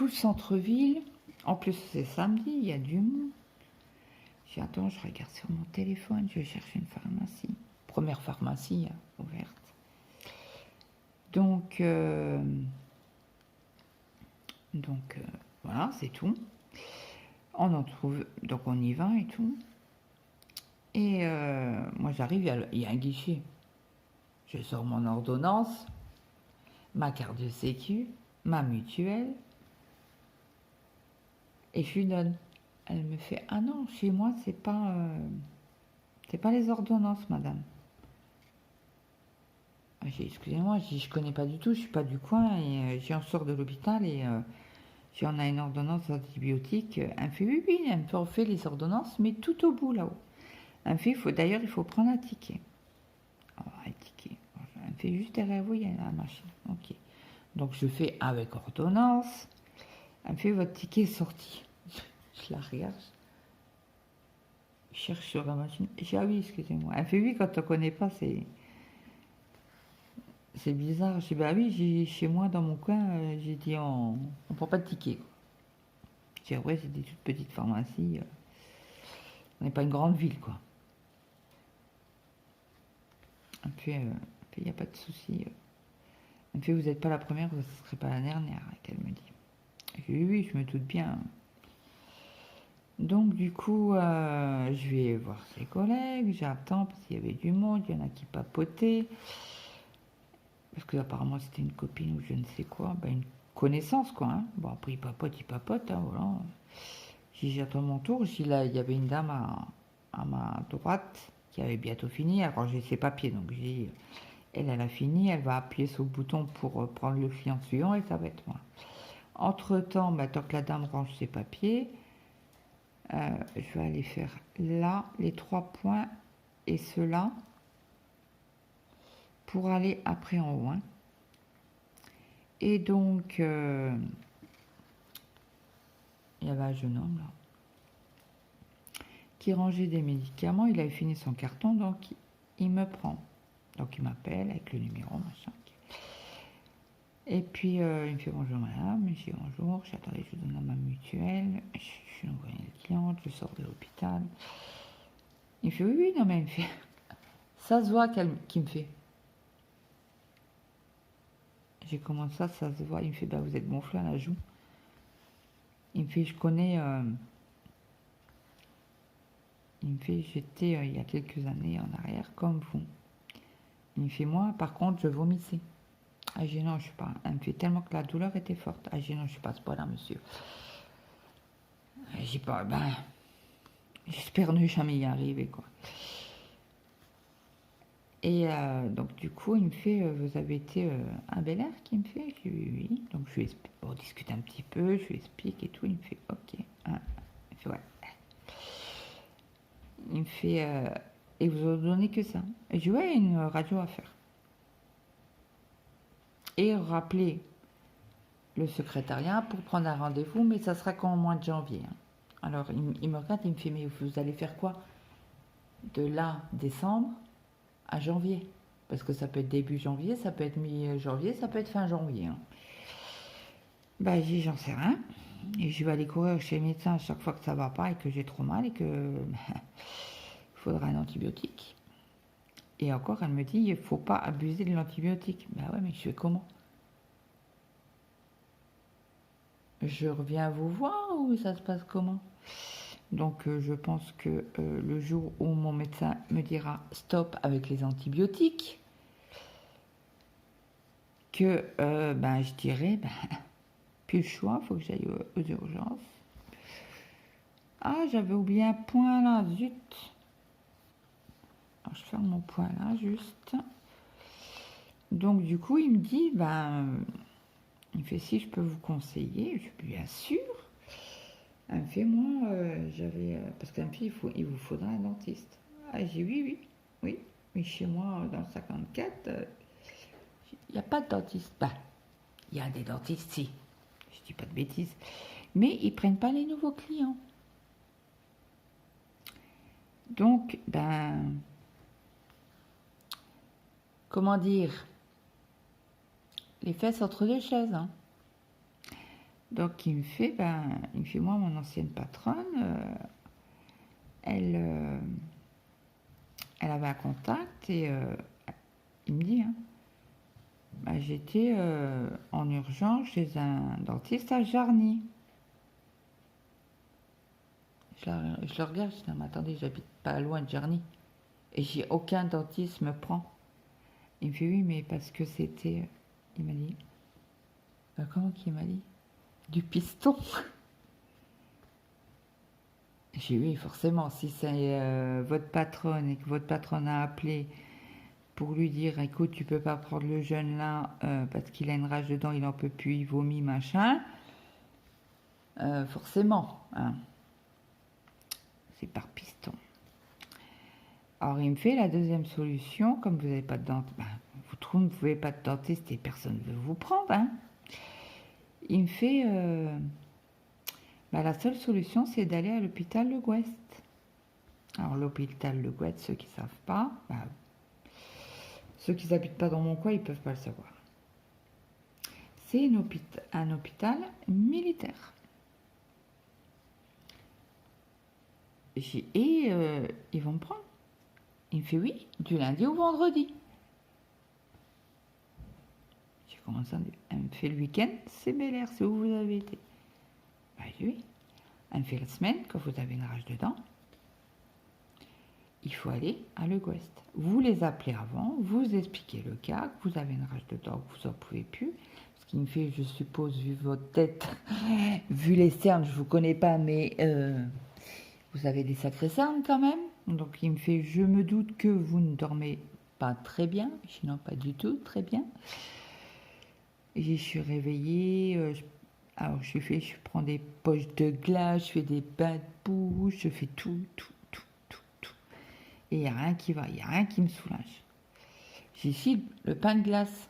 centre-ville. En plus, c'est samedi, il y a du monde. J'ai dit, attends, je regarde sur mon téléphone, je vais chercher une pharmacie. Première pharmacie ouverte. Donc, voilà, c'est tout. On en trouve, donc on y va et tout. Et moi, j'arrive, il y a un guichet. Je sors mon ordonnance, ma carte de sécu, ma mutuelle, et je lui donne. Elle me fait, ah non, chez moi, c'est pas les ordonnances, madame. J'ai dit, excusez-moi, je connais pas du tout, je suis pas du coin, et j'en sors de l'hôpital, et on a une ordonnance d'antibiotiques. Elle me fait, oui, elle me fait, on fait les ordonnances, mais tout au bout, là-haut. Elle me fait, d'ailleurs, il faut prendre un ticket. Alors, un ticket. Elle me fait, juste derrière vous, il y a la machine. Ok. Donc, je fais avec ordonnance. Elle me fait, votre ticket est sorti. Je la regarde. Je cherche sur la machine. Je dis, ah oui, excusez-moi. Elle me fait, oui, quand on ne connaît pas, c'est bizarre. Je dis, oui, chez moi, dans mon coin, j'ai dit, on ne prend pas de ticket. Je dis, ouais, c'est des toutes petites pharmacies. On n'est pas une grande ville, quoi. Et puis, il n'y a pas de souci. Elle me fait, vous n'êtes pas la première, vous ne serez pas la dernière, qu'elle me dit. Je dis, oui, je me doute bien. Donc, du coup, je vais voir ses collègues, j'attends parce qu'il y avait du monde, il y en a qui papotaient. Parce que apparemment c'était une copine ou je ne sais quoi. connaissance, quoi. Hein. Bon, après, il papote, hein, voilà. J'attends mon tour. Là, il y avait une dame à ma droite qui avait bientôt fini. Alors, j'ai ses papiers, donc j'ai dit, elle a fini. Elle va appuyer sur le bouton pour prendre le client suivant et ça va être moi. Entre-temps, bah, tant que la dame range ses papiers, je vais aller faire là, les 3 points et ceux-là pour aller après en haut. Hein. Et donc, il y avait un jeune homme là qui rangeait des médicaments. Il avait fini son carton, donc il me prend. Donc il m'appelle avec le numéro, machin. Et puis il me fait bonjour madame, je dis bonjour, j'attendais, je vous donne ma mutuelle, je suis une nouvelle cliente, je sors de l'hôpital. Il me fait oui, non mais il me fait, ça se voit qu'il me fait. J'ai commencé ça se voit, il me fait bah vous êtes gonflé à la joue. Il me fait je connais, il me fait j'étais il y a quelques années en arrière comme vous. Il me fait moi par contre je vomissais. Ah j'ai non je suis pas. Elle me fait tellement que la douleur était forte. Ah j'ai non je suis pas à ce point là monsieur. J'ai pas ben j'espère ne jamais y arriver quoi. Et donc du coup il me fait vous avez été à Bel Air qui me fait je dis oui. Donc je lui explique, on discute un petit peu, je lui explique et tout. Il me fait ok. Hein. Il me fait ouais. Il me fait et vous avez donné que ça. Et je dis ouais une radio à faire. Et rappeler le secrétariat pour prendre un rendez-vous, mais ça sera qu'en mois de janvier. Hein. Alors il me regarde, il me fait mais vous allez faire quoi de là décembre à janvier? Parce que ça peut être début janvier, ça peut être mi-janvier, ça peut être fin janvier. Hein. Bah j'ai dit j'en sais rien. Et je vais aller courir chez le médecin à chaque fois que ça va pas et que j'ai trop mal et que il faudra un antibiotique. Et encore elle me dit il faut pas abuser de l'antibiotique. Bah ouais mais je fais comment? Je reviens vous voir ou ça se passe comment? Donc je pense que le jour où mon médecin me dira stop avec les antibiotiques, que ben, je dirais ben, plus le choix, il faut que j'aille aux urgences. Ah j'avais oublié un point là, zut. Alors je ferme mon point là juste. Donc du coup il me dit ben il me fait si je peux vous conseiller, je dis bien sûr. Elle me fait moi j'avais parce qu'elle me fait il vous faudra un dentiste. Ah j'ai oui mais chez moi dans le 54 il n'y a pas de dentiste. Ben il y a des dentistes si je dis pas de bêtises mais ils prennent pas les nouveaux clients. Donc ben comment dire les fesses entre deux chaises. Hein. Donc il me fait moi mon ancienne patronne elle avait un contact et il me dit hein, bah, j'étais en urgence chez un dentiste à Jarny. Je le regarde, je dis non mais attendez j'habite pas loin de Jarny et j'ai aucun dentiste me prend. Il me fait oui mais parce que c'était il m'a dit comment qu'il m'a dit du piston. J'ai oui forcément si c'est votre patronne et que votre patronne a appelé pour lui dire écoute tu peux pas prendre le jeune là parce qu'il a une rage dedans il en peut plus il vomit machin forcément hein. C'est par piston. Alors il me fait la deuxième solution comme vous n'avez pas de dentiste vous ne pouvez pas de dentiste et personne ne veut vous prendre hein. Il me fait la seule solution c'est d'aller à l'hôpital Le Gouest. Alors l'hôpital Le Gouest ceux qui savent pas ceux qui n'habitent pas dans mon coin, ils ne peuvent pas le savoir. C'est un hôpital militaire. Et ils vont me prendre. Il me fait oui, du lundi au vendredi. J'ai commencé à dire, elle me fait le week-end, c'est Bel Air, c'est où vous avez été. Bah oui. Elle me fait la semaine, quand vous avez une rage dedans. il faut aller à Le Guest. Vous les appelez avant, vous expliquez le cas, que vous avez une rage de dents, que vous n'en pouvez plus. Ce qui me fait, je suppose, vu votre tête, vu les cernes, je ne vous connais pas, mais vous avez des sacrées cernes quand même. Donc il me fait, je me doute que vous ne dormez pas très bien, sinon pas du tout très bien. Et je suis réveillée, alors je prends des poches de glace, je fais des bains de bouche, je fais tout. Et il n'y a rien qui va, il n'y a rien qui me soulage. J'ai ici le pain de glace.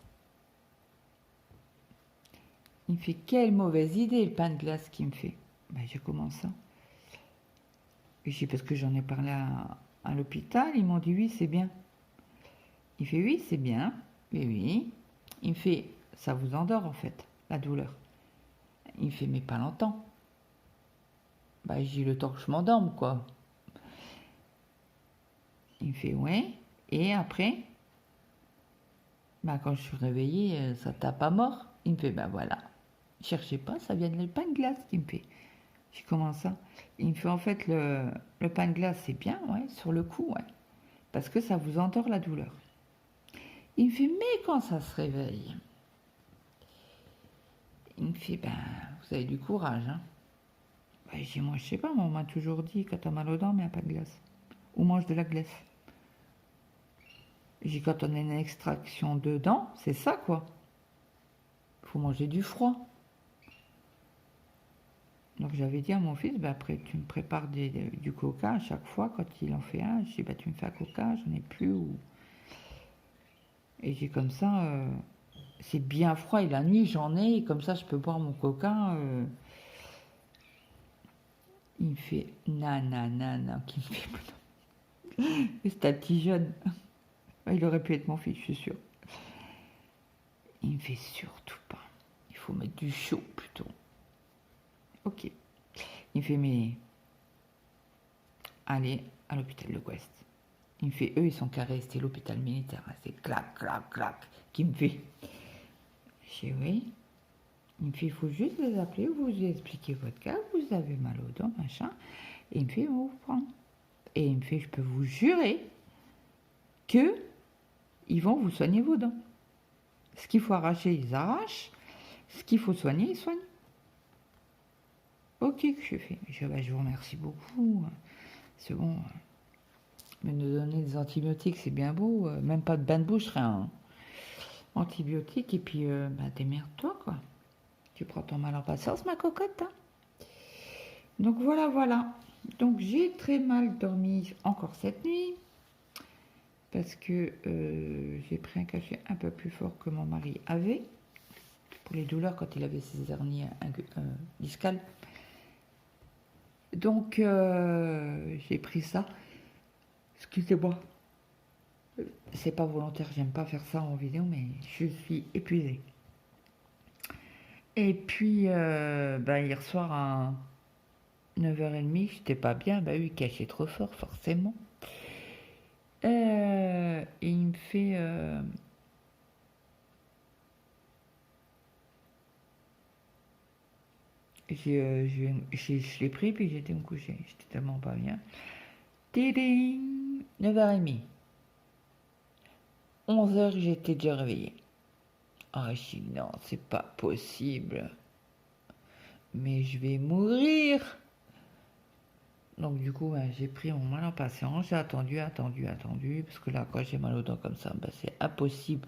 Il me fait quelle mauvaise idée le pain de glace qu'il me fait. Ben, j'ai commencé ça. Et j'ai parce que j'en ai parlé à l'hôpital, ils m'ont dit oui c'est bien. Il fait oui c'est bien, mais oui. Il me fait ça vous endort en fait, la douleur. Il me fait mais pas longtemps. Ben, j'ai le temps que je m'endorme quoi. Il me fait ouais. Et après, ben, quand je suis réveillée, ça tape à mort. Il me fait ben voilà. Cherchez pas, ça vient de le pain de glace qu'il me fait. J'ai commencé ça. Il me fait en fait le pain de glace, c'est bien, ouais, sur le coup, ouais. Parce que ça vous endort la douleur. Il me fait, mais quand ça se réveille, il me fait, ben, vous avez du courage, hein. Ben, j'ai dit, moi, je sais pas, on m'a toujours dit, quand t'as mal aux dents, mais pas de glace. Ou mange de la glace. J'ai quand on a une extraction de dents, c'est ça, quoi. Il faut manger du froid. Donc j'avais dit à mon fils, ben après tu me prépares du coca à chaque fois quand il en fait un. Je dis, ben tu me fais un coca, j'en ai plus. Et j'ai comme ça, c'est bien froid et la nuit j'en ai, et comme ça je peux boire mon coca. Il me fait nanana, qui me fait. C'est un petit jeune. Il aurait pu être mon fils, je suis sûre. Il me fait surtout pas. Il faut mettre du chaud plutôt. Ok. Il me fait, mais allez à l'hôpital de l'Ouest. Il me fait, eux, ils sont carrés, c'était l'hôpital militaire. C'est clac, clac, clac, qui me fait. Je dis, oui. Il me fait, il faut juste les appeler, vous expliquez votre cas, vous avez mal aux dents, machin. Et il me fait, on vous prend. Et il me fait, je peux vous jurer que ils vont vous soigner vos dents. Ce qu'il faut arracher, ils arrachent. Ce qu'il faut soigner, ils soignent. Ok, que je fais. Je vous remercie beaucoup. C'est bon. Mais nous donner des antibiotiques, c'est bien beau. Même pas de bain de bouche, rien. Antibiotiques, et puis, démerde-toi, quoi. Tu prends ton mal en patience, ma cocotte. Hein. Donc, voilà. Donc, j'ai très mal dormi encore cette nuit. Parce que j'ai pris un cachet un peu plus fort que mon mari avait. Pour les douleurs quand il avait ses hernies discales. Donc, j'ai pris ça. Excusez-moi. C'est pas volontaire, j'aime pas faire ça en vidéo, mais je suis épuisée. Et puis, hier soir à 9h30, j'étais pas bien. Bah oui, caché trop fort, forcément. Et il me fait... je l'ai pris, puis j'étais me coucher. J'étais tellement pas bien. Tiding 9h30. 11h, j'étais déjà réveillée. Ah, je dis non, c'est pas possible. Mais je vais mourir. Donc du coup, j'ai pris mon mal en patience. J'ai attendu. Parce que là, quand j'ai mal aux dents comme ça, c'est impossible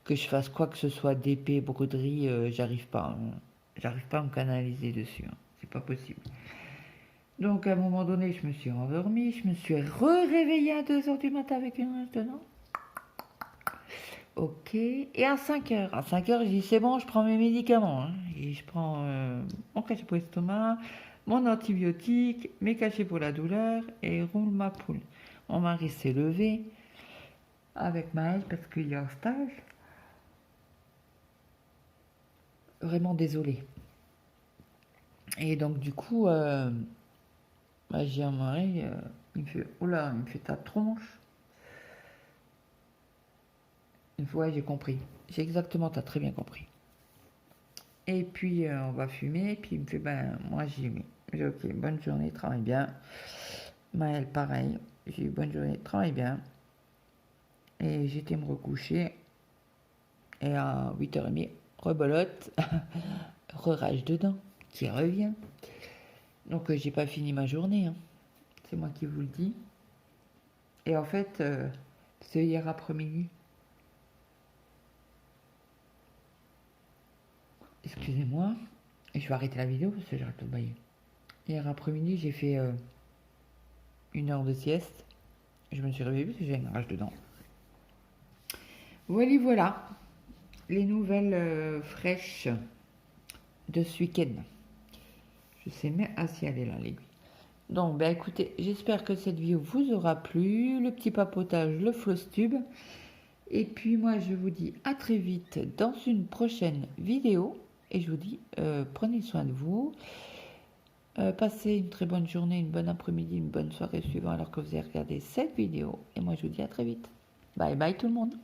que je fasse quoi que ce soit d'épais, broderie. J'arrive pas. J'arrive pas à me canaliser dessus. Hein. C'est pas possible. Donc à un moment donné, je me suis endormie. Je me suis réveillée à 2h du matin avec une rage de dents. Ok. Et à 5h. À 5h, je dis c'est bon, je prends mes médicaments. Hein. Et je prends mon cachet pour l'estomac, mon antibiotique, mes cachets pour la douleur et roule ma poule. Mon mari s'est levé avec Maëlle parce qu'il y a un stage. Vraiment désolé. Et donc du coup, j'ai dit à mon mari, il me fait, oula, il me fait ta tronche. Une fois, j'ai compris. J'ai exactement, t'as très bien compris. Et puis, on va fumer. Puis, il me fait, moi, j'ai mis. J'ai ok, bonne journée, travaille bien. Maëlle, pareil. j'ai eu bonne journée, travaille bien. Et j'étais me recoucher. Et à 8h30, rebolote, re-rage dedans, qui revient. Donc j'ai pas fini ma journée, hein. C'est moi qui vous le dis. Et en fait, c'est hier après-midi. Excusez-moi, et je vais arrêter la vidéo parce que j'arrête pas de bailler. Hier après-midi, j'ai fait 1 heure de sieste. Je me suis réveillée parce que j'ai une rage dedans. Voilà, voilà, les nouvelles fraîches de ce week-end. Je sais même si elle est là, l'aiguille. Donc, ben écoutez, j'espère que cette vidéo vous aura plu. Le petit papotage, le floss tube. Et puis moi, je vous dis à très vite dans une prochaine vidéo. Et je vous dis, prenez soin de vous. Passez une très bonne journée, une bonne après-midi, une bonne soirée suivant alors que vous avez regardé cette vidéo. Et moi, je vous dis à très vite. Bye bye tout le monde.